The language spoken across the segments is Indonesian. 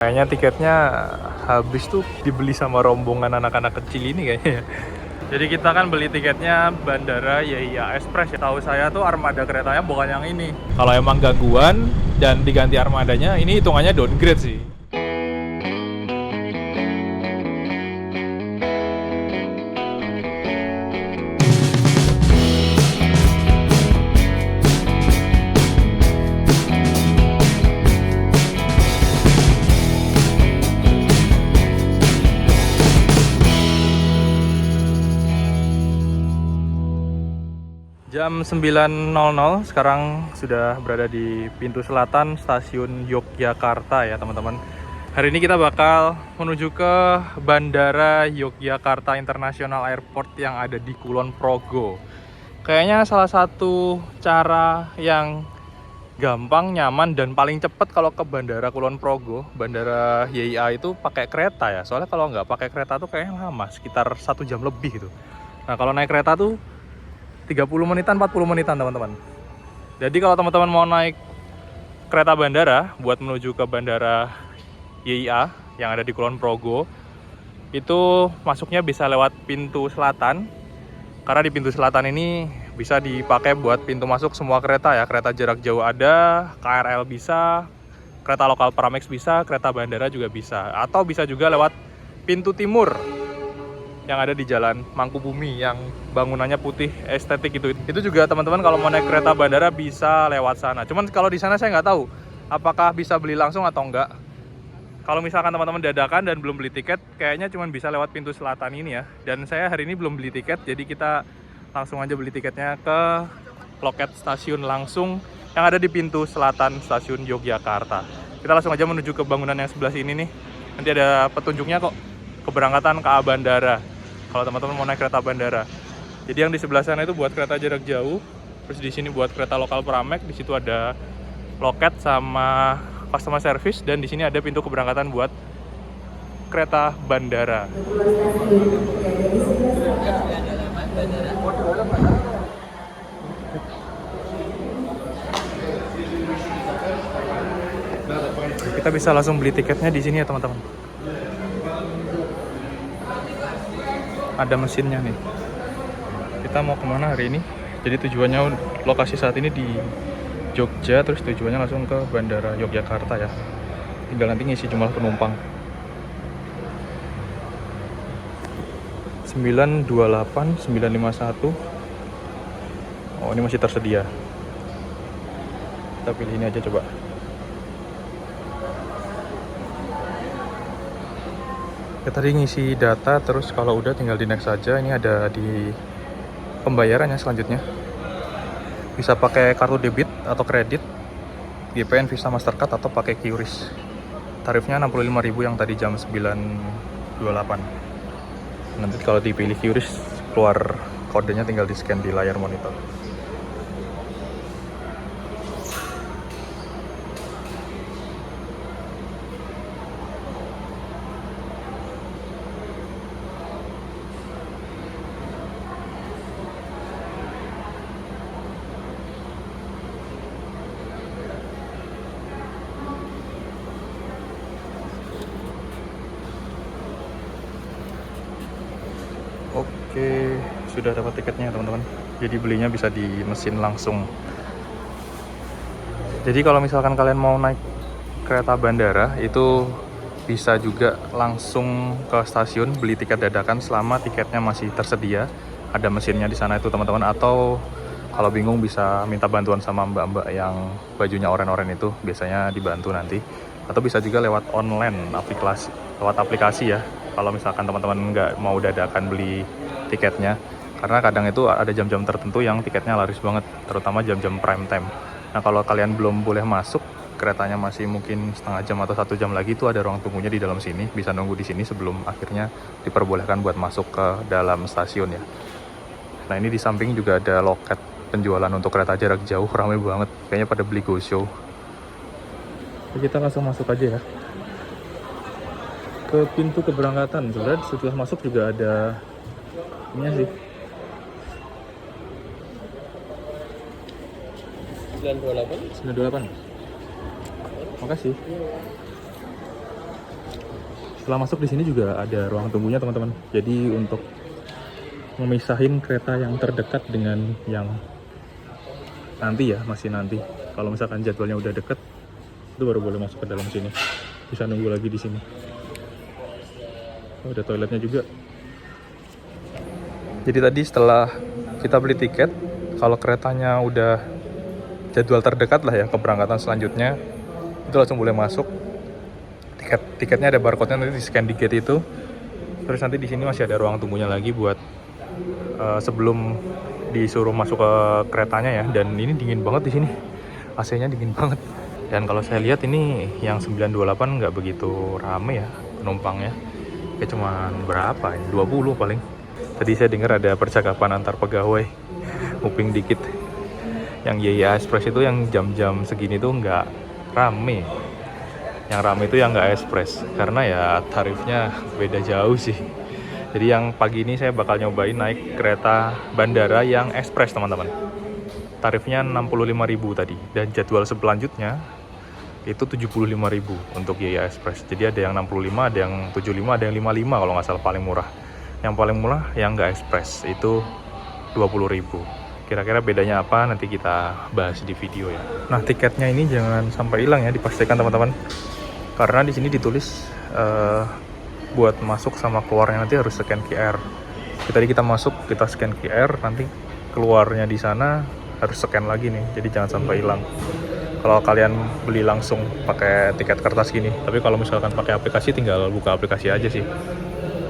Kayaknya tiketnya habis tuh dibeli sama rombongan anak-anak kecil ini kayaknya. Jadi kita kan beli tiketnya Bandara YIA Express ya. Tahu saya tuh armada keretanya bukan yang ini. Kalau emang gangguan dan diganti armadanya, ini hitungannya downgrade sih. Jam 9.00 sekarang sudah berada di pintu selatan stasiun Yogyakarta ya teman-teman. Hari ini kita bakal menuju ke Bandara Yogyakarta International Airport yang ada di Kulon Progo. Kayaknya salah satu cara yang gampang, nyaman, dan paling cepat kalau ke Bandara Kulon Progo, Bandara YIA itu pakai kereta ya. Soalnya kalau nggak pakai kereta tuh kayaknya lama, sekitar 1 jam lebih gitu. Nah kalau naik kereta tuh 30 menitan, 40 menitan teman-teman. Jadi kalau teman-teman mau naik kereta bandara buat menuju ke Bandara YIA yang ada di Kulon Progo, itu masuknya bisa lewat pintu selatan. Karena di pintu selatan ini bisa dipakai buat pintu masuk semua kereta ya. Kereta jarak jauh ada, KRL bisa, kereta lokal Pramex bisa, kereta bandara juga bisa. Atau bisa juga lewat pintu timur yang ada di Jalan Mangkubumi yang bangunannya putih estetik itu juga teman-teman kalau mau naik kereta bandara bisa lewat sana. Cuman kalau di sana saya nggak tahu apakah bisa beli langsung atau enggak. Kalau misalkan teman-teman dadakan dan belum beli tiket, kayaknya cuma bisa lewat pintu selatan ini ya. Dan saya hari ini belum beli tiket, jadi kita langsung aja beli tiketnya ke loket stasiun langsung yang ada di pintu selatan stasiun Yogyakarta. Kita langsung aja menuju ke bangunan yang sebelah sini nih. Nanti ada petunjuknya kok, keberangkatan KA Bandara. Kalau teman-teman mau naik kereta bandara. Jadi yang di sebelah sana itu buat kereta jarak jauh, terus di sini buat kereta lokal Pramex, di situ ada loket sama customer service, dan di sini ada pintu keberangkatan buat kereta bandara. Kita bisa langsung beli tiketnya di sini ya teman-teman. Ada mesinnya nih. Kita mau kemana hari ini? Jadi tujuannya, lokasi saat ini di Jogja, terus tujuannya langsung ke Bandara Yogyakarta ya. Tinggal nanti ngisi jumlah penumpang. 928, 951. Oh, ini masih tersedia. Kita pilih ini aja coba. Kita tadi ngisi data, terus kalau udah tinggal di next saja. Ini ada di pembayarannya selanjutnya. Bisa pakai kartu debit atau kredit, GPN, Visa, Mastercard, atau pakai QRIS. Tarifnya 65.000 yang tadi jam 9.28. Nanti kalau dipilih QRIS, keluar kodenya tinggal di scan di layar monitor. Oke, sudah dapat tiketnya teman-teman. Jadi belinya bisa di mesin langsung. Jadi kalau misalkan kalian mau naik kereta bandara, itu bisa juga langsung ke stasiun beli tiket dadakan selama tiketnya masih tersedia. Ada mesinnya di sana itu teman-teman. Atau kalau bingung bisa minta bantuan sama mbak-mbak yang bajunya oren-oren itu, biasanya dibantu nanti. Atau bisa juga lewat online, lewat aplikasi ya. Kalau misalkan teman-teman nggak mau dadakan beli tiketnya, karena kadang itu ada jam-jam tertentu yang tiketnya laris banget, terutama jam-jam prime time. Nah kalau kalian belum boleh masuk, keretanya masih mungkin setengah jam atau 1 jam lagi, itu ada ruang tunggunya di dalam sini, bisa nunggu di sini sebelum akhirnya diperbolehkan buat masuk ke dalam stasiun ya. Nah ini di samping juga ada loket penjualan untuk kereta jarak jauh, ramai banget, kayaknya pada beli go show. Kita langsung masuk aja ya ke pintu keberangkatan. Sebenarnya setelah masuk juga ada ini sih. 928. Makasih. Setelah masuk di sini juga ada ruang tunggunya teman-teman. Jadi untuk memisahin kereta yang terdekat dengan yang nanti ya, masih nanti. Kalau misalkan jadwalnya udah deket, itu baru boleh masuk ke dalam sini. Bisa nunggu lagi di sini. Oh, ada toiletnya juga. Jadi tadi setelah kita beli tiket, kalau keretanya udah jadwal terdekat lah ya keberangkatan selanjutnya, itu langsung boleh masuk. Tiketnya ada barcode-nya, nanti di scan di gate itu. Terus nanti di sini masih ada ruang tunggunya lagi buat sebelum disuruh masuk ke keretanya ya. Dan ini dingin banget di sini, AC-nya dingin banget. Dan kalau saya lihat ini yang 928 nggak begitu rame ya penumpangnya, kayak cuman berapa ya, 20 paling. Tadi saya dengar ada percakapan antar pegawai, nguping dikit. Yang YIA Express itu yang jam-jam segini tuh nggak rame. Yang rame itu yang nggak Express, karena ya tarifnya beda jauh sih. Jadi yang pagi ini saya bakal nyobain naik kereta bandara yang Express teman-teman. Tarifnya 65.000 tadi, dan jadwal selanjutnya itu 75.000 untuk YIA Express. Jadi ada yang 65, ada yang 75, ada yang 55 kalau nggak salah paling murah. Yang paling murah yang nggak Express itu 20.000. Kira-kira bedanya apa nanti kita bahas di video ya. Nah, tiketnya ini jangan sampai hilang ya, dipastikan teman-teman. Karena di sini ditulis buat masuk sama keluarnya nanti harus scan QR. Tadi kita masuk, kita scan QR, nanti keluarnya di sana harus scan lagi nih. Jadi jangan sampai hilang. Kalau kalian beli langsung pakai tiket kertas gini, tapi kalau misalkan pakai aplikasi tinggal buka aplikasi aja sih.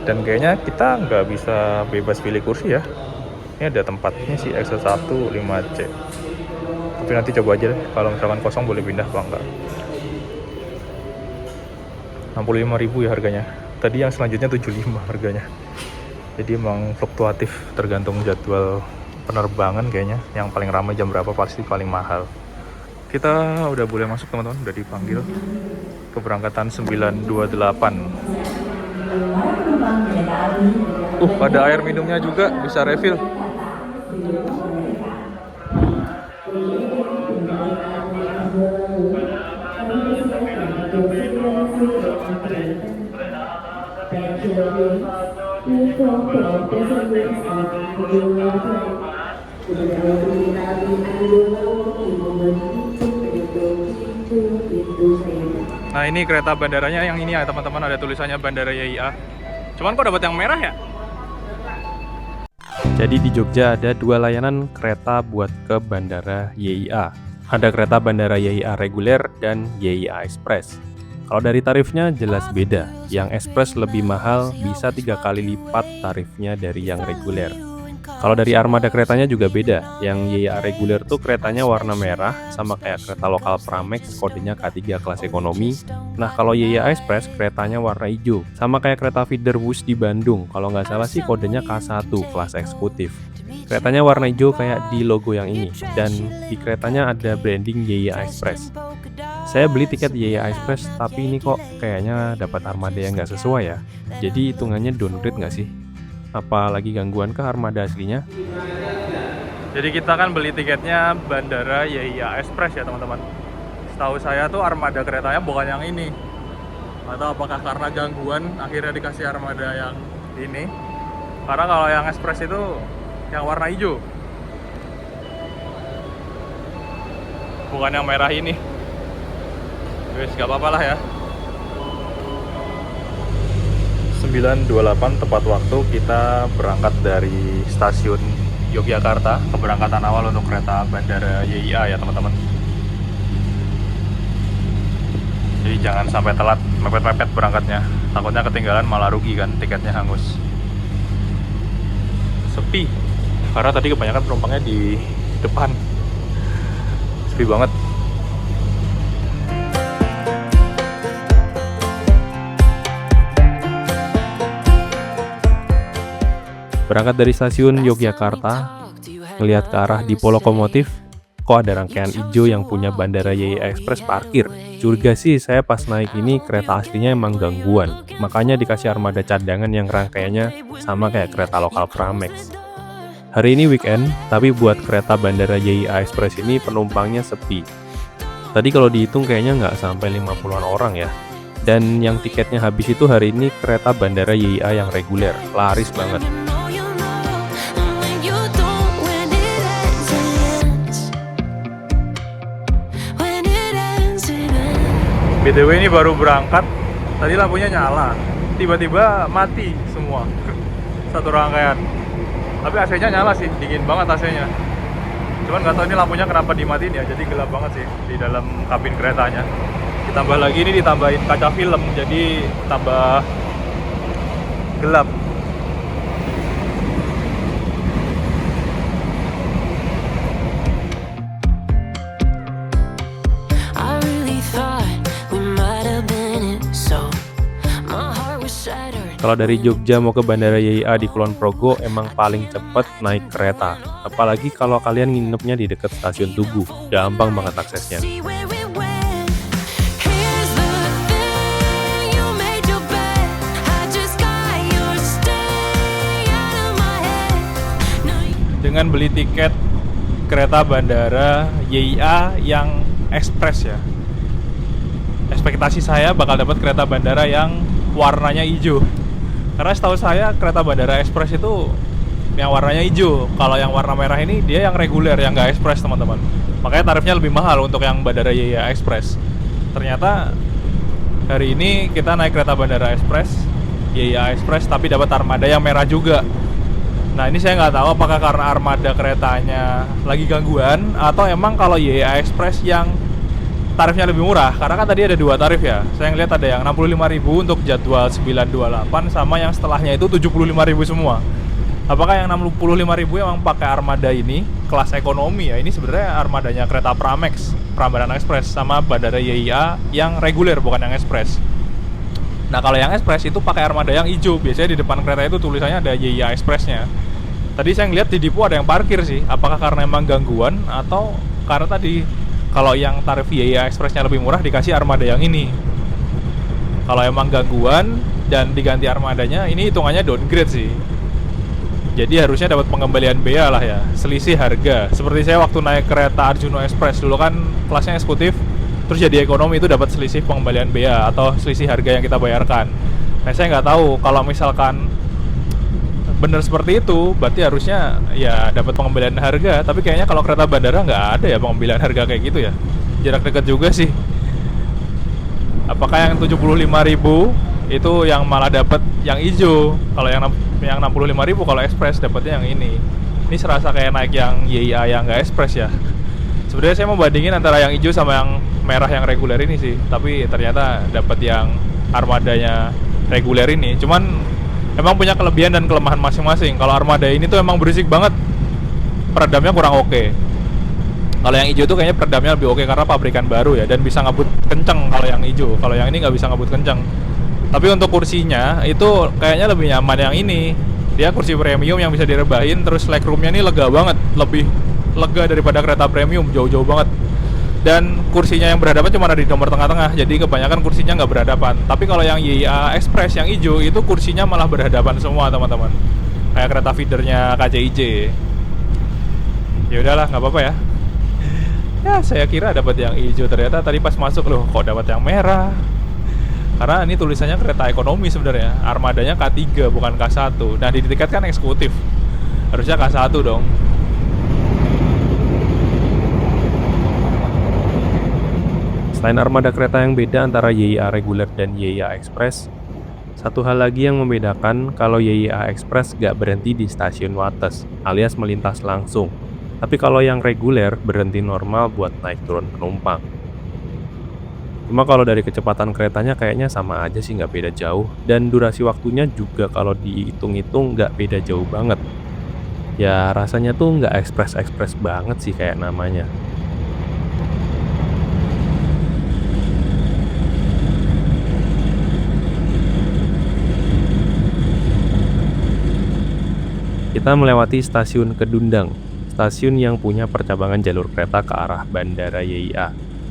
Dan kayaknya kita nggak bisa bebas pilih kursi ya. Ini ada tempatnya sih, X1 5C. Tapi nanti coba aja deh, kalau misalkan kosong boleh pindah apa enggak. 65.000 ya harganya. Tadi yang selanjutnya 75 harganya. Jadi emang fluktuatif tergantung jadwal penerbangan kayaknya. Yang paling ramai jam berapa pasti paling mahal. Kita udah boleh masuk teman-teman, udah dipanggil. Keberangkatan 928. Ada air minumnya juga, bisa refill. Nah, ini kereta bandaranya yang ini ya teman-teman, ada tulisannya Bandara YIA. Cuman kok dapat yang merah ya? Jadi di Jogja ada dua layanan kereta buat ke Bandara YIA. Ada kereta Bandara YIA reguler dan YIA Express. Kalau dari tarifnya jelas beda. Yang Express lebih mahal, bisa 3 kali lipat tarifnya dari yang reguler. Kalau dari armada keretanya juga beda. Yang YIA reguler tuh keretanya warna merah, sama kayak kereta lokal Pramex, kodenya K3 kelas ekonomi. Nah, kalau YIA Express keretanya warna hijau, sama kayak kereta feeder bus di Bandung. Kalau nggak salah sih kodenya K1 kelas eksekutif. Keretanya warna hijau kayak di logo yang ini, dan di keretanya ada branding YIA Express. Saya beli tiket YIA Express, tapi ini kok kayaknya dapat armada yang nggak sesuai ya. Jadi hitungannya downgrade nggak sih? Apalagi gangguan ke armada aslinya. Jadi kita kan beli tiketnya Bandara YIA Express ya teman-teman. Setahu saya tuh armada keretanya bukan yang ini. Atau apakah karena gangguan akhirnya dikasih armada yang ini. Karena kalau yang Express itu yang warna hijau, bukan yang merah ini. Wes, gak apa-apa lah ya. 928 tepat waktu kita berangkat dari stasiun Yogyakarta. Keberangkatan awal untuk kereta Bandara YIA ya teman-teman. Jadi jangan sampai telat, mepet-mepet berangkatnya. Takutnya ketinggalan malah rugi kan, tiketnya hangus. Sepi, karena tadi kebanyakan penumpangnya di depan. Sepi banget. Berangkat dari stasiun Yogyakarta, ngelihat ke arah Dipo Lokomotif, kok ada rangkaian hijau yang punya Bandara YIA Express parkir. Curiga sih saya pas naik ini kereta aslinya emang gangguan, makanya dikasih armada cadangan yang rangkaiannya sama kayak kereta lokal Pramex. Hari ini weekend, tapi buat kereta Bandara YIA Express ini penumpangnya sepi. Tadi kalau dihitung kayaknya nggak sampai 50-an orang ya. Dan yang tiketnya habis itu hari ini kereta bandara YIA yang reguler, laris banget. BTW ini baru berangkat, tadi lampunya nyala, tiba-tiba mati semua satu rangkaian. Tapi AC-nya nyala sih, dingin banget AC-nya. Cuman nggak tahu ini lampunya kenapa dimatiin ya, jadi gelap banget sih di dalam kabin keretanya. Ditambah lagi ini ditambahin kaca film, jadi tambah gelap. Kalau dari Jogja mau ke Bandara YIA di Kulon Progo emang paling cepet naik kereta. Apalagi kalau kalian nginepnya di dekat stasiun Tugu, gampang banget aksesnya. Dengan beli tiket kereta bandara YIA yang ekspres ya, ekspektasi saya bakal dapat kereta bandara yang warnanya hijau. Karena setahu saya kereta bandara ekspres itu yang warnanya hijau. Kalau yang warna merah ini dia yang reguler, yang nggak ekspres teman-teman. Makanya tarifnya lebih mahal untuk yang bandara YIA ekspres. Ternyata hari ini kita naik kereta bandara ekspres YIA ekspres tapi dapat armada yang merah juga. Nah ini saya nggak tahu apakah karena armada keretanya lagi gangguan atau emang kalau YIA ekspres yang tarifnya lebih murah, karena kan tadi ada dua tarif ya. Saya ngeliat ada yang 65.000 untuk jadwal 928 sama yang setelahnya itu 75.000 semua. Apakah yang 65.000 emang pakai armada ini kelas ekonomi ya? Ini sebenarnya armadanya kereta Pramex, Prambanan Express sama bandara YIA yang reguler bukan yang ekspres. Nah kalau yang ekspres itu pakai armada yang hijau. Biasanya di depan kereta itu tulisannya ada YIA Expressnya. Tadi saya ngeliat di Dipo ada yang parkir sih. Apakah karena emang gangguan atau karena tadi kalau yang tarif YIA Expressnya lebih murah dikasih armada yang ini. Kalau emang gangguan dan diganti armadanya, ini hitungannya downgrade sih. Jadi harusnya dapat pengembalian bea lah ya, selisih harga. Seperti saya waktu naik kereta Arjuna Express dulu kan kelasnya eksekutif, terus jadi ekonomi itu dapat selisih pengembalian bea atau selisih harga yang kita bayarkan. Nah saya nggak tahu kalau misalkan bener seperti itu, berarti harusnya ya dapat pengembalian harga. Tapi kayaknya kalau kereta bandara nggak ada ya pengembalian harga kayak gitu ya. Jarak dekat juga sih. Apakah yang 75.000 itu yang malah dapat yang hijau? Kalau yang 65.000 kalau ekspres dapatnya yang ini. Ini serasa kayak naik yang YIA yang nggak ekspres ya. Sebenarnya saya mau bandingin antara yang hijau sama yang merah yang reguler ini sih. Tapi ternyata dapat yang armadanya reguler ini. Cuman emang punya kelebihan dan kelemahan masing-masing. Kalau armada ini tuh emang berisik banget, peredamnya kurang oke. Kalau yang hijau tuh kayaknya peredamnya lebih oke karena pabrikan baru ya, dan bisa ngebut kenceng kalau yang hijau. Kalau yang ini nggak bisa ngebut kenceng. Tapi untuk kursinya itu kayaknya lebih nyaman yang ini. Dia kursi premium yang bisa direbahin, terus legroomnya ini lega banget, lebih lega daripada kereta premium, jauh-jauh banget. Dan kursinya yang berhadapan cuma ada di nomor tengah-tengah, jadi kebanyakan kursinya nggak berhadapan. Tapi kalau yang YIA Express yang hijau itu kursinya malah berhadapan semua teman-teman, kayak kereta feedernya KCIJ. Ya udahlah, nggak apa-apa ya. Ya saya kira dapat yang hijau, ternyata tadi pas masuk loh kok dapat yang merah. Karena ini tulisannya kereta ekonomi sebenarnya, armadanya K3 bukan K1. Nah di tiket kan eksekutif, harusnya K1 dong. Selain armada kereta yang beda antara YIA reguler dan YIA Express, satu hal lagi yang membedakan kalau YIA Express gak berhenti di stasiun Wates, alias melintas langsung. Tapi kalau yang reguler berhenti normal buat naik turun penumpang. Cuma kalau dari kecepatan keretanya kayaknya sama aja sih, gak beda jauh. Dan durasi waktunya juga kalau dihitung-hitung gak beda jauh banget. Ya rasanya tuh gak ekspres-ekspres banget sih kayak namanya. Kita melewati stasiun Kedundang, stasiun yang punya percabangan jalur kereta ke arah Bandara YIA.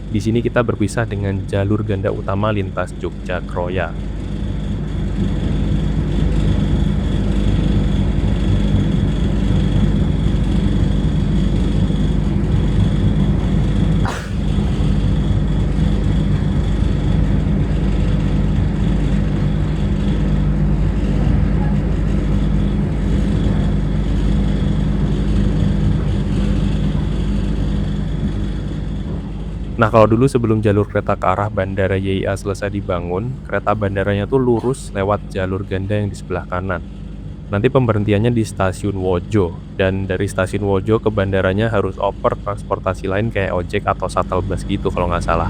Di sini kita berpisah dengan jalur ganda utama lintas Jogja Kroya. Nah, kalau dulu sebelum jalur kereta ke arah bandara YIA selesai dibangun, kereta bandaranya tuh lurus lewat jalur ganda yang di sebelah kanan. Nanti pemberhentiannya di stasiun Wojo, dan dari stasiun Wojo ke bandaranya harus oper transportasi lain kayak ojek atau shuttle bus gitu kalau nggak salah.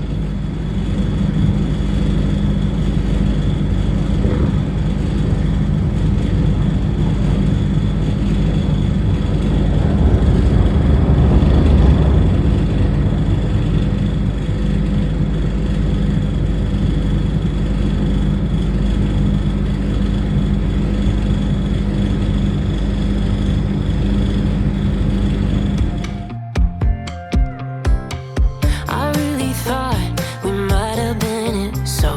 I really thought we might have been it, so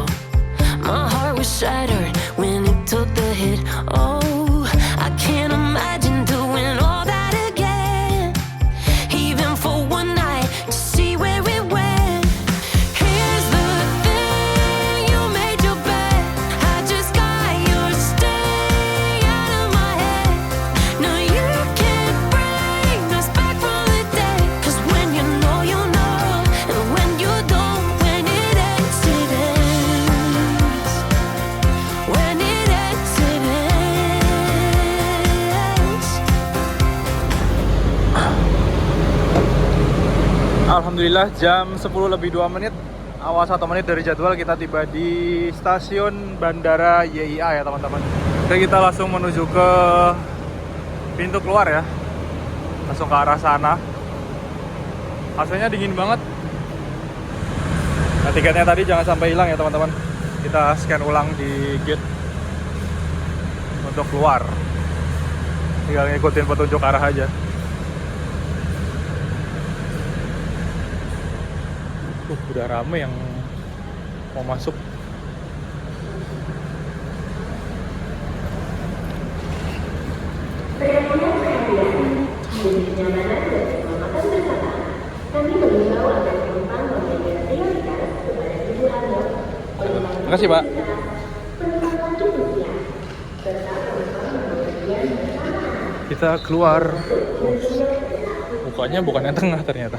my heart was shattered when it took the hit. Oh, I can't imagine doing all that again, even for one night to see where it went. Here's the thing, you made your bed, I just got your stay out of my head. No, you can't bring us back from the day, 'cause when you know, you know, and when you don't, when it ends, it ends. When it ends, it ends. Alhamdulillah jam 10 lebih 2 menit, awal 1 menit dari jadwal kita tiba di stasiun Bandara YIA ya teman-teman. Oke, kita langsung menuju ke pintu keluar ya, langsung ke arah sana. AC-nya dingin banget. Nah, tiketnya tadi jangan sampai hilang ya teman-teman. Kita scan ulang di gate untuk keluar, tinggal ngikutin petunjuk arah aja. Udah rame yang mau masuk. Terima kasih, Pak. Kita keluar. Mukanya bukan yang tengah ternyata.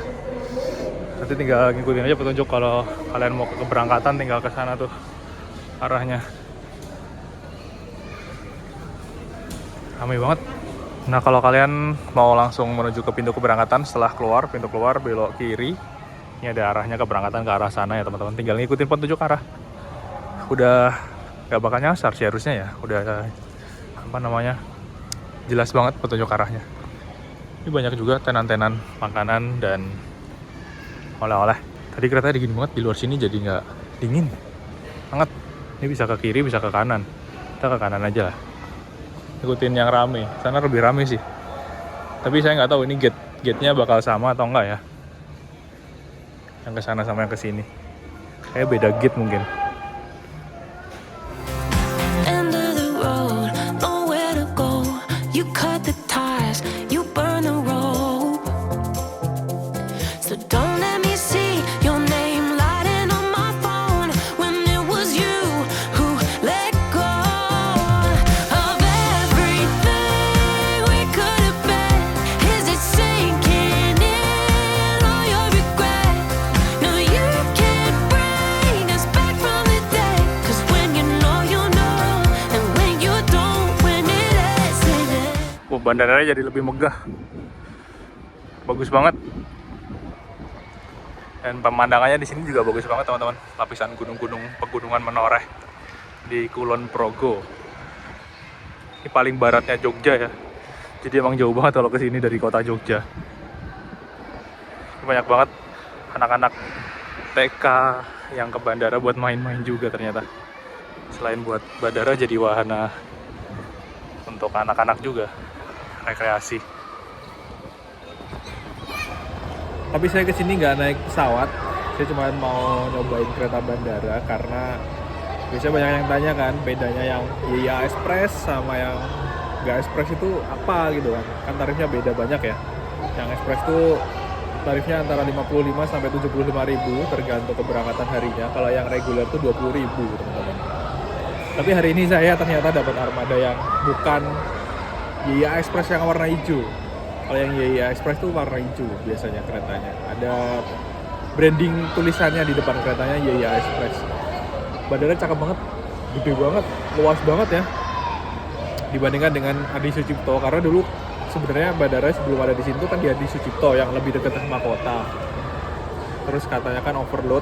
Nanti tinggal ngikutin aja petunjuk kalau kalian mau ke keberangkatan, tinggal ke sana tuh arahnya. Ramai banget. Nah, kalau kalian mau langsung menuju ke pintu keberangkatan, setelah keluar pintu keluar belok kiri. Ini ada arahnya keberangkatan ke arah sana ya teman-teman. Tinggal ngikutin petunjuk arah. Udah gak bakal nyasar sih harusnya ya. Udah apa namanya, jelas banget petunjuk arahnya. Ini banyak juga tenan-tenan makanan dan oleh-oleh. Tadi keretanya dingin banget, di luar sini jadi nggak dingin, hangat. Ini bisa ke kiri, bisa ke kanan. Kita ke kanan aja lah. Ikutin yang rame. Sana lebih rame sih. Tapi saya nggak tahu ini gate-nya bakal sama atau enggak ya. Yang ke sana sama yang ke sini. Kayak beda gate mungkin. End of the road, nowhere to go. You cut the ties, you burn the rope. So don't let me see your name lighting on my phone when it was you who let go of everything we could have been. Is it sinking in all your regret? No, you can't bring us back from the day, 'cause when you know, and when you don't, when it ends, it ends. Wah, bandaranya jadi lebih megah. Bagus banget. Dan pemandangannya di sini juga bagus banget teman-teman. Lapisan gunung-gunung pegunungan menoreh di Kulon Progo. Ini paling baratnya Jogja ya. Jadi emang jauh banget kalau ke sini dari kota Jogja. Ini banyak banget anak-anak TK yang ke bandara buat main-main juga ternyata. Selain buat bandara, jadi wahana untuk anak-anak juga, rekreasi. Tapi saya kesini nggak naik pesawat, saya cuma mau nyobain kereta bandara karena biasanya banyak yang tanya kan bedanya yang YIA Express sama yang nggak Express itu apa gitu kan tarifnya beda banyak ya. Yang Express tuh tarifnya antara 55 sampai 75 ribu tergantung keberangkatan harinya. Kalau yang reguler tuh 20 ribu teman-teman. Tapi hari ini saya ternyata dapat armada yang bukan YIA Express yang warna hijau. Kalau yang YIA Express tuh warna hijau biasanya keretanya. Ada branding tulisannya di depan keretanya YIA Express. Bandara cakep banget, gede banget, luas banget ya dibandingkan dengan Adi Sucipto, karena dulu sebenarnya bandara sebelum ada di sini tuh kan di Adi Sucipto yang lebih dekat sama kota. Terus katanya kan overload,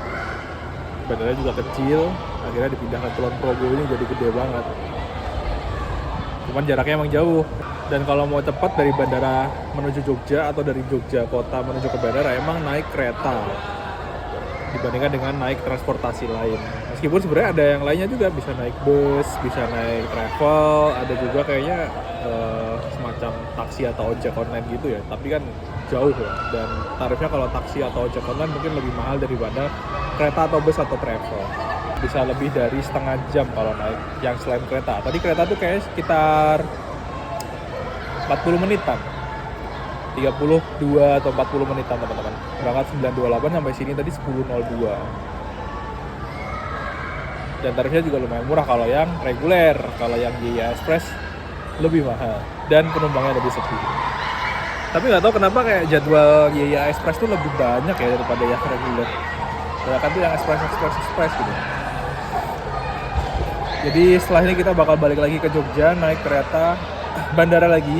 bandara juga kecil, akhirnya dipindah ke Kulon Progo ini jadi gede banget. Cuman jaraknya emang jauh, dan kalau mau cepat dari bandara menuju Jogja atau dari Jogja kota menuju ke bandara emang naik kereta dibandingkan dengan naik transportasi lain. Meskipun sebenarnya ada yang lainnya juga, bisa naik bus, bisa naik travel, ada juga kayaknya semacam taksi atau ojek online gitu ya, tapi kan jauh ya, dan tarifnya kalau taksi atau ojek online mungkin lebih mahal daripada kereta atau bus atau travel. Bisa lebih dari setengah jam kalau naik yang selain kereta. Tadi kereta tuh kayak sekitar 40 menitan, 32 atau 40 menitan teman-teman. Berangkat 9.28 sampai sini tadi 10.02. Dan tarifnya juga lumayan murah kalau yang reguler. Kalau yang YIA Express lebih mahal dan penumpangnya lebih sepi. Tapi nggak tahu kenapa kayak jadwal YIA Express tuh lebih banyak ya daripada yang reguler. Bahkan tuh yang express gitu. Jadi setelah ini kita bakal balik lagi ke Jogja, naik kereta bandara lagi,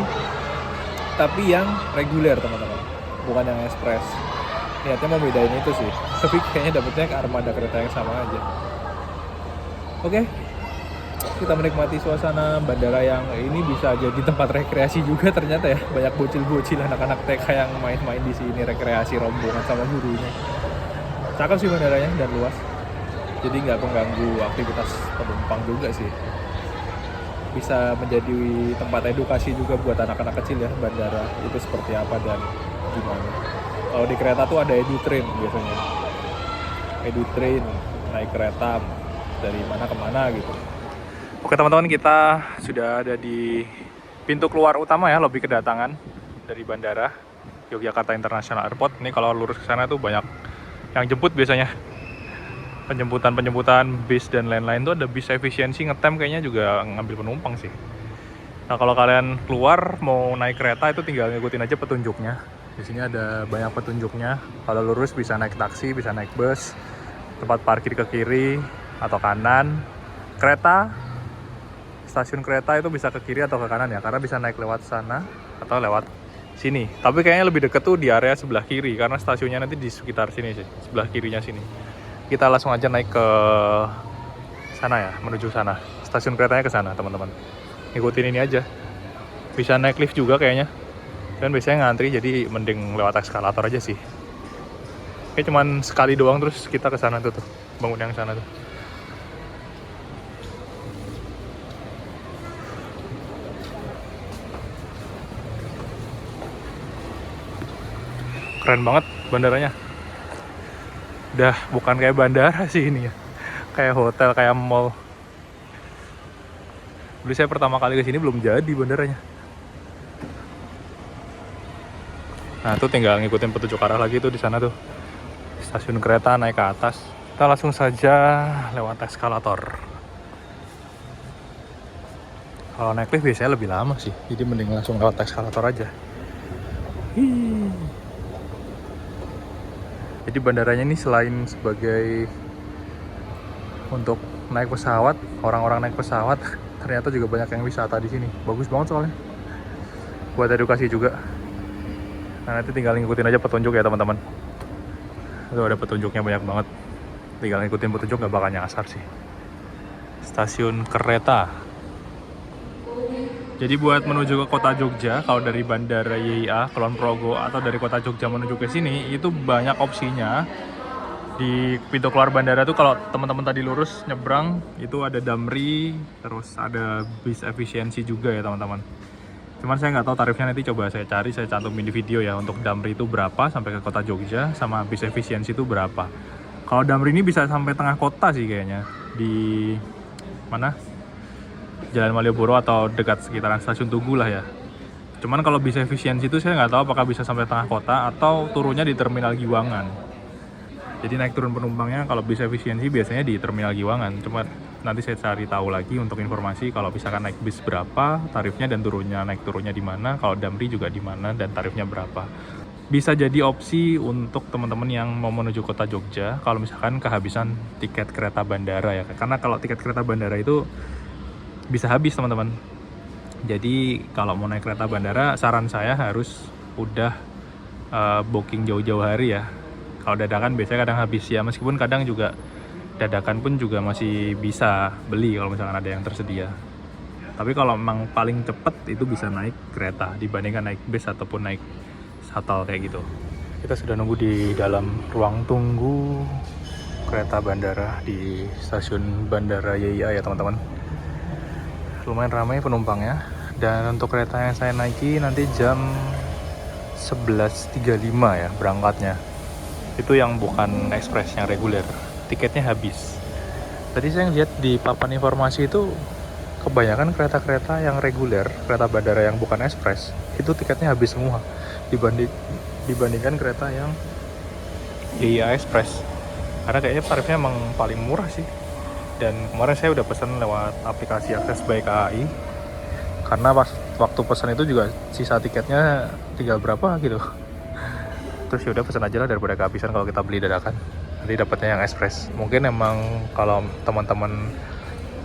tapi yang reguler teman-teman, bukan yang express. Niatnya mau bedain itu sih, tapi kayaknya dapetnya ke armada kereta yang sama aja. Oke, kita menikmati suasana bandara yang ini bisa jadi tempat rekreasi juga ternyata ya. Banyak bocil-bocil anak-anak TK yang main-main di sini, rekreasi rombongan sama gurunya. Cakep sih bandaranya dan luas, jadi nggak mengganggu aktivitas penumpang juga sih. Bisa menjadi tempat edukasi juga buat anak-anak kecil ya, bandara itu seperti apa dan gimana. Kalau di kereta tuh ada edu-train biasanya, edu-train naik kereta dari mana ke mana gitu. Oke teman-teman, kita sudah ada di pintu keluar utama ya, lobi kedatangan dari bandara Yogyakarta International Airport. Ini kalau lurus ke sana tuh banyak yang jemput biasanya, penjemputan bis dan lain-lain. Tuh ada bis efisiensi ngetem, kayaknya juga ngambil penumpang sih. Nah kalau kalian keluar mau naik kereta itu tinggal ngikutin aja petunjuknya. Di sini ada banyak petunjuknya. Kalau lurus bisa naik taksi, bisa naik bus, tempat parkir ke kiri atau kanan. Kereta, stasiun kereta itu bisa ke kiri atau ke kanan ya, karena bisa naik lewat sana atau lewat sini. Tapi kayaknya lebih deket tuh di area sebelah kiri, karena stasiunnya nanti di sekitar sini sih, sebelah kirinya sini. Kita langsung aja naik ke sana ya, menuju sana. Stasiun keretanya ke sana teman-teman. Ikutin ini aja. Bisa naik lift juga kayaknya. Dan biasanya ngantri, jadi mending lewat eskalator aja sih. Kayak cuman sekali doang terus kita ke sana tuh, bangun yang sana tuh. Keren banget bandaranya. Udah bukan kayak bandara sih ini ya, kayak hotel, kayak mall. Dulu saya pertama kali ke sini belum jadi bandaranya. Nah tuh tinggal ngikutin petunjuk arah lagi tuh di sana tuh, stasiun kereta naik ke atas. Kita langsung saja lewat eskalator. Kalau naik lift biasanya lebih lama sih, jadi mending langsung lewat eskalator aja. Jadi bandaranya ini selain sebagai untuk naik pesawat, orang-orang naik pesawat, ternyata juga banyak yang wisata di sini. Bagus banget soalnya, buat edukasi juga. Nah nanti tinggal ngikutin aja petunjuk ya teman-teman. Itu ada petunjuknya banyak banget. Tinggal ngikutin petunjuk, nggak bakal nyasar sih. Stasiun kereta. Jadi buat menuju ke kota Jogja, kalau dari bandara YIA, Kulon Progo, atau dari kota Jogja menuju ke sini, itu banyak opsinya. Di pintu keluar bandara tuh kalau teman-teman tadi lurus nyebrang, itu ada Damri, terus ada bis efisiensi juga ya teman-teman. Cuman saya nggak tahu tarifnya, nanti coba saya cari, saya cantumin di video ya. Untuk Damri itu berapa sampai ke kota Jogja, sama bis efisiensi itu berapa. Kalau Damri ini bisa sampai tengah kota sih kayaknya. Di mana? Jalan Malioboro atau dekat sekitaran stasiun Tugu lah ya. Cuman kalau bis efisiensi itu saya nggak tahu apakah bisa sampai tengah kota atau turunnya di Terminal Giwangan. Jadi naik turun penumpangnya kalau bis efisiensi biasanya di Terminal Giwangan. Cuma nanti saya cari tahu lagi untuk informasi kalau misalkan naik bis berapa tarifnya dan naik turunnya di mana. Kalau Damri juga di mana dan tarifnya berapa. bisa jadi opsi untuk teman-teman yang mau menuju kota Jogja kalau misalkan kehabisan tiket kereta bandara ya. Karena kalau tiket kereta bandara itu bisa habis teman-teman. Jadi kalau mau naik kereta bandara, saran saya harus udah booking jauh-jauh hari ya. Kalau dadakan biasanya kadang habis ya, meskipun kadang juga dadakan pun juga masih bisa beli kalau misalkan ada yang tersedia. Tapi kalau memang paling cepet itu bisa naik kereta dibandingkan naik bis ataupun naik shuttle kayak gitu. Kita sudah nunggu di dalam ruang tunggu kereta bandara di stasiun Bandara YIA ya teman-teman. Lumayan ramai penumpangnya. Dan untuk kereta yang saya naiki nanti jam 11.35 ya berangkatnya. Itu yang bukan ekspres, yang reguler. Tiketnya habis. Tadi saya lihat di papan informasi itu kebanyakan kereta-kereta yang reguler, kereta bandara yang bukan ekspres, itu tiketnya habis semua dibandingkan kereta yang YIA Express. Karena kayaknya tarifnya emang paling murah sih. Dan kemarin saya udah pesan lewat aplikasi Akses by KAI. Karena pas waktu pesan itu juga sisa tiketnya tinggal berapa gitu. Terus ya udah pesan aja lah daripada kehabisan kalau kita beli dadakan. Nanti dapatnya yang ekspres. Mungkin emang kalau teman-teman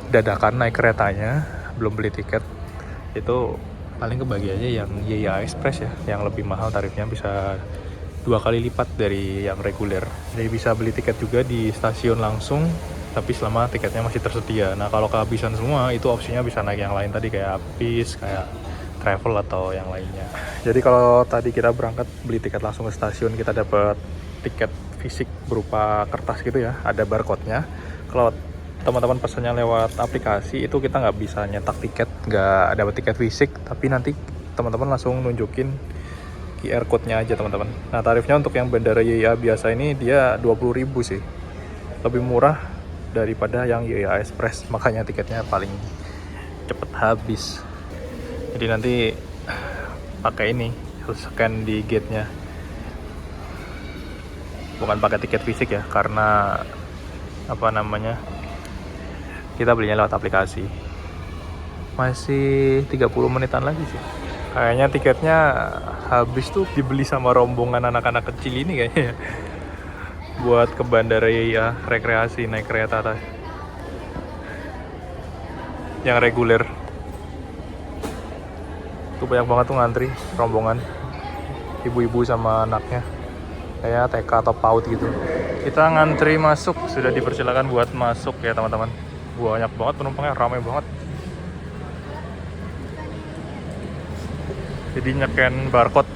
dadakan naik keretanya belum beli tiket, itu paling kebagi aja yang YIA Express ya, yang lebih mahal tarifnya, bisa 2 kali lipat dari yang reguler. Jadi bisa beli tiket juga di stasiun langsung, tapi selama tiketnya masih tersedia. Nah kalau kehabisan semua, itu opsinya bisa naik yang lain tadi, kayak bis, kayak travel atau yang lainnya. Jadi kalau tadi kita berangkat beli tiket langsung ke stasiun, kita dapat tiket fisik berupa kertas gitu ya, ada barcode-nya. Kalau teman-teman pesannya lewat aplikasi, itu kita nggak bisa nyetak tiket, nggak dapat tiket fisik, tapi nanti teman-teman langsung nunjukin QR code-nya aja teman-teman. Nah tarifnya untuk yang bandara YIA biasa ini dia 20.000 sih, lebih murah daripada yang YIA Express, makanya tiketnya paling cepet habis. Jadi nanti pakai ini, scan di gate-nya, bukan pakai tiket fisik ya, karena apa namanya, kita belinya lewat aplikasi. Masih 30 menitan lagi sih. Kayaknya tiketnya habis tuh dibeli sama rombongan anak-anak kecil ini kayaknya. Buat ke bandara YIA rekreasi naik kereta tadi. Yang reguler. Tuh banyak banget tuh ngantri rombongan. Ibu-ibu sama anaknya. Kayak TK atau PAUD gitu. Kita ngantri masuk, sudah dipersilakan buat masuk ya teman-teman. Banyak banget penumpangnya, ramai banget. Jadi nyeken barcode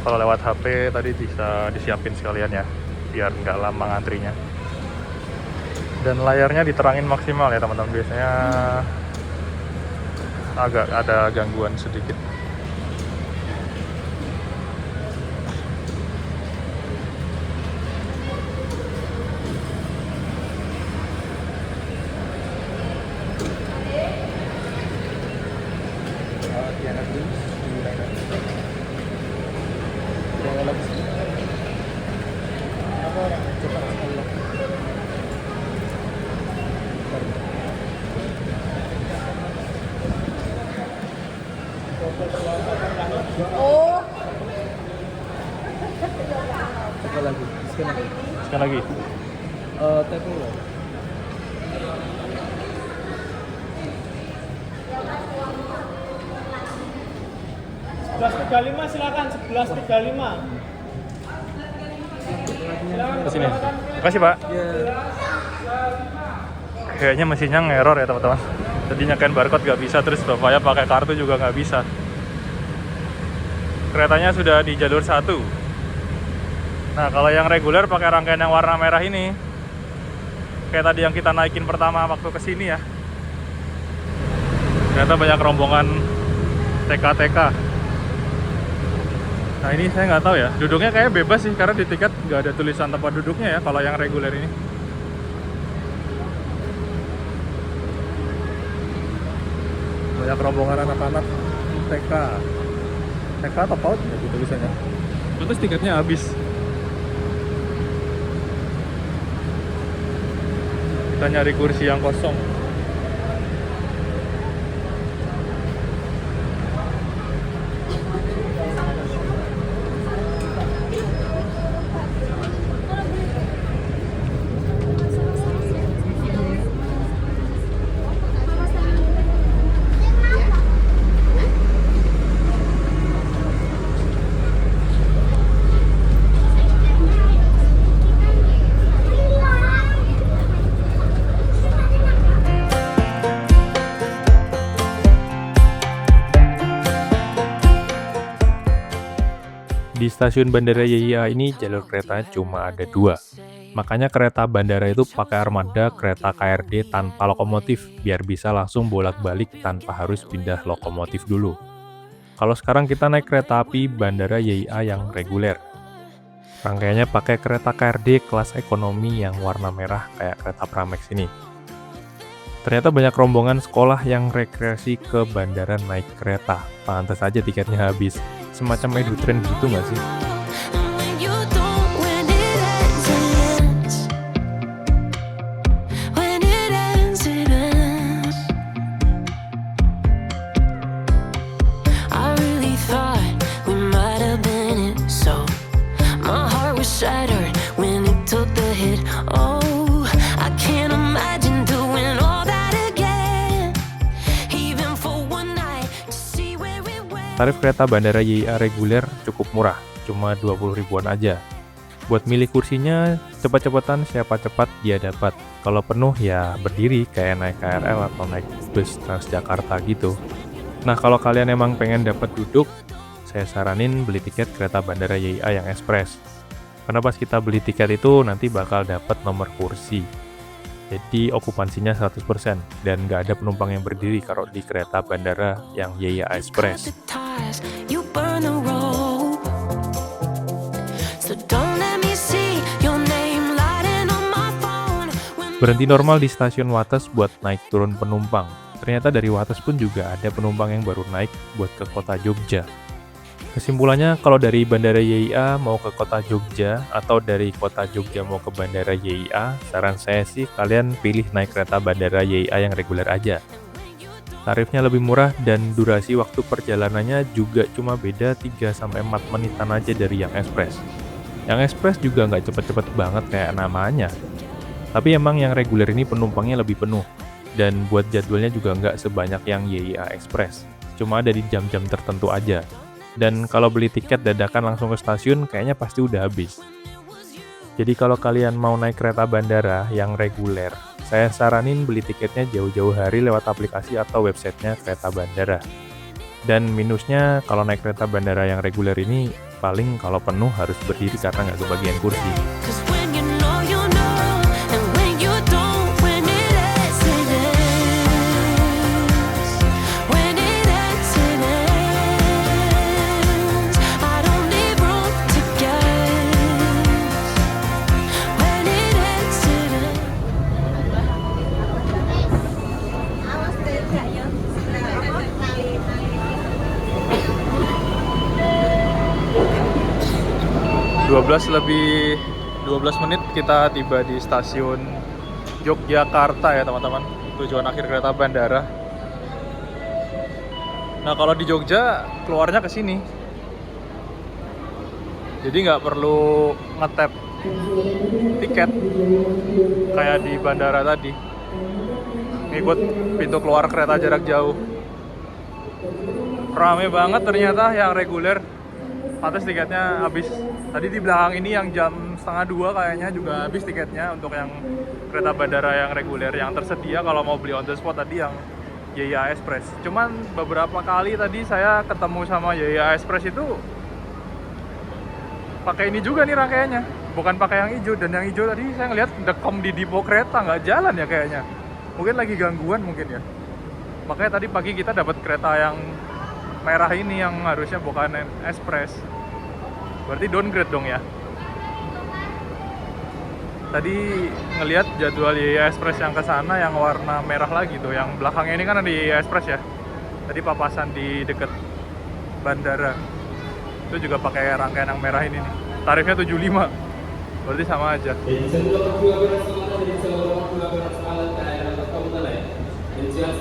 kalau lewat HP tadi bisa disiapin sekalian ya, biar nggak lama ngantrinya. Dan layarnya diterangin maksimal ya teman-teman, biasanya agak ada gangguan sedikit. Sekali lagi. Telepon lo. 11.35 silakan, 11.35. Ke sini. Makasih, Pak. Kayaknya mesinnya ngeror ya, teman-teman. Tadi nyekain barcode nggak bisa, terus bapaknya pakai kartu juga nggak bisa. Keretanya sudah di jalur 1. Nah, kalau yang reguler pakai rangkaian yang warna merah ini, kayak tadi yang kita naikin pertama waktu kesini ya. Ternyata banyak rombongan TK-TK. Nah ini saya nggak tahu ya, duduknya kayak bebas sih, karena di tiket nggak ada tulisan tempat duduknya ya kalau yang reguler ini. Banyak rombongan anak-anak TK atau PAUD ya gitu tulisannya. Terus tiketnya habis. Kita nyari kursi yang kosong. Di stasiun Bandara YIA ini jalur keretanya cuma ada 2. Makanya kereta bandara itu pakai armada kereta KRD tanpa lokomotif, biar bisa langsung bolak-balik tanpa harus pindah lokomotif dulu. Kalau sekarang kita naik kereta api Bandara YIA yang reguler. Rangkaiannya pakai kereta KRD kelas ekonomi yang warna merah kayak kereta Pramex ini. Ternyata banyak rombongan sekolah yang rekreasi ke bandara naik kereta. Pantas aja tiketnya habis. Semacam EduTrend gitu nggak sih? Tarif kereta bandara YIA reguler cukup murah, cuma 20 ribuan aja. Buat milih kursinya, cepat-cepatan siapa cepat dia dapat. Kalau penuh ya berdiri kayak naik KRL atau naik bus Transjakarta gitu. Nah kalau kalian emang pengen dapat duduk, saya saranin beli tiket kereta bandara YIA yang ekspres. Karena pas kita beli tiket itu nanti bakal dapat nomor kursi. Jadi okupansinya 100% dan nggak ada penumpang yang berdiri kalau di kereta bandara yang YIA Express. Berhenti normal di stasiun Wates buat naik turun penumpang. Ternyata dari Wates pun juga ada penumpang yang baru naik buat ke kota Jogja. Kesimpulannya, kalau dari Bandara YIA mau ke kota Jogja atau dari kota Jogja mau ke Bandara YIA, saran saya sih kalian pilih naik kereta Bandara YIA yang reguler aja. Tarifnya lebih murah dan durasi waktu perjalanannya juga cuma beda 3-4 menitan aja dari yang ekspres. Yang ekspres juga nggak cepet-cepet banget kayak namanya. Tapi emang yang reguler ini penumpangnya lebih penuh. Dan buat jadwalnya juga nggak sebanyak yang YIA Express. Cuma ada di jam-jam tertentu aja. Dan kalau beli tiket dadakan langsung ke stasiun, kayaknya pasti udah habis. Jadi kalau kalian mau naik kereta bandara yang reguler, saya saranin beli tiketnya jauh-jauh hari lewat aplikasi atau websitenya kereta bandara. Dan minusnya kalau naik kereta bandara yang reguler ini, paling kalau penuh harus berdiri karena nggak kebagian kursi. Lebih 12 menit kita tiba di stasiun Yogyakarta ya teman-teman, tujuan akhir kereta bandara. Nah kalau di Jogja keluarnya ke sini, jadi nggak perlu ngetap tiket kayak di bandara tadi, ngikut pintu keluar kereta jarak jauh. Rame banget ternyata yang reguler. Pantes tiketnya habis. Tadi di belakang ini yang jam 1:30 kayaknya juga habis tiketnya untuk yang kereta bandara yang reguler yang tersedia. Kalau mau beli on the spot tadi yang YIA Express. Cuman beberapa kali tadi saya ketemu sama YIA Express itu pakai ini juga nih rangkaiannya, bukan pakai yang hijau. Dan yang hijau tadi saya ngeliat dekom di depo kereta, nggak jalan ya kayaknya. Mungkin lagi gangguan mungkin ya. Makanya tadi pagi kita dapat kereta yang merah ini yang harusnya bukan Express. Berarti downgrade dong ya. Tadi ngelihat jadwal YIA Express yang ke sana yang warna merah lagi tuh, yang belakangnya ini kan ada YIA Express ya. Tadi papasan di deket bandara. Itu juga pakai rangkaian yang merah ini nih. Tarifnya 75. Berarti sama aja.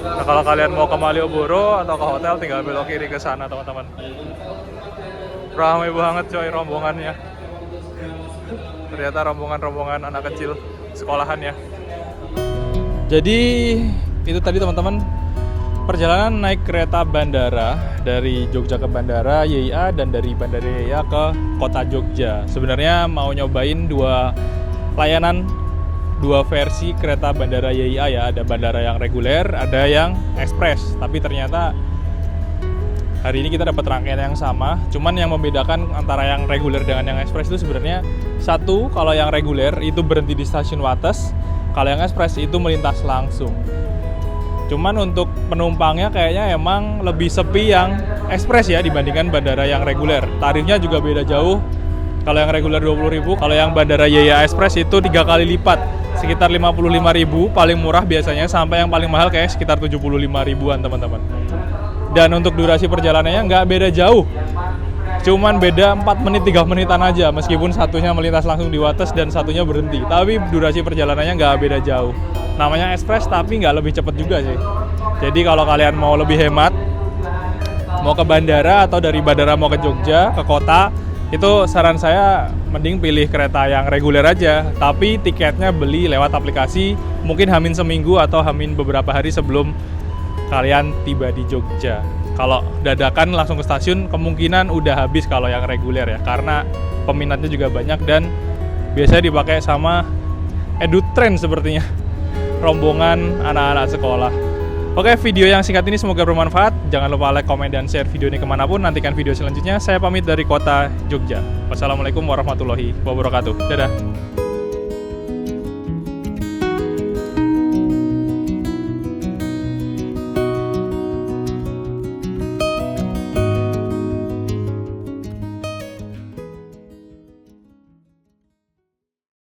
Nah, kalau kalian mau ke Malioboro atau ke hotel tinggal belok kiri ke sana, teman-teman. Ramai banget coy rombongannya. Ternyata rombongan-rombongan anak kecil sekolahan ya. Jadi itu tadi teman-teman, perjalanan naik kereta bandara dari Jogja ke Bandara YIA dan dari Bandara YIA ke kota Jogja. Sebenarnya mau nyobain dua versi kereta Bandara YIA ya. Ada bandara yang reguler, ada yang ekspres. Tapi ternyata Hari ini kita dapat rangkaian yang sama, cuman yang membedakan antara yang reguler dengan yang ekspres itu sebenarnya satu, kalau yang reguler itu berhenti di stasiun Wates, kalau yang ekspres itu melintas langsung. Cuman untuk penumpangnya kayaknya emang lebih sepi yang ekspres ya dibandingkan bandara yang reguler. Tarifnya juga beda jauh. Kalau yang reguler 20.000, kalau yang bandara YIA Express itu 3 kali lipat, sekitar 55.000 paling murah biasanya, sampai yang paling mahal kayak sekitar 75.000-an teman-teman. Dan untuk durasi perjalanannya nggak beda jauh, cuman beda 4 menit 3 menitan aja, meskipun satunya melintas langsung di Wates dan satunya berhenti, tapi durasi perjalanannya nggak beda jauh. Namanya ekspres tapi nggak lebih cepat juga sih. Jadi kalau kalian mau lebih hemat, mau ke bandara atau dari bandara mau ke Jogja, ke kota, itu saran saya mending pilih kereta yang reguler aja, tapi tiketnya beli lewat aplikasi, mungkin hamin seminggu atau hamin beberapa hari sebelum kalian tiba di Jogja. Kalau dadakan langsung ke stasiun kemungkinan udah habis kalau yang reguler ya, karena peminatnya juga banyak dan biasanya dipakai sama EduTrain sepertinya, rombongan anak-anak sekolah. Oke, video yang singkat ini semoga bermanfaat. Jangan lupa like, komen, dan share video ini kemanapun. Nantikan video selanjutnya. Saya pamit dari kota Jogja. Wassalamualaikum warahmatullahi wabarakatuh. Dadah.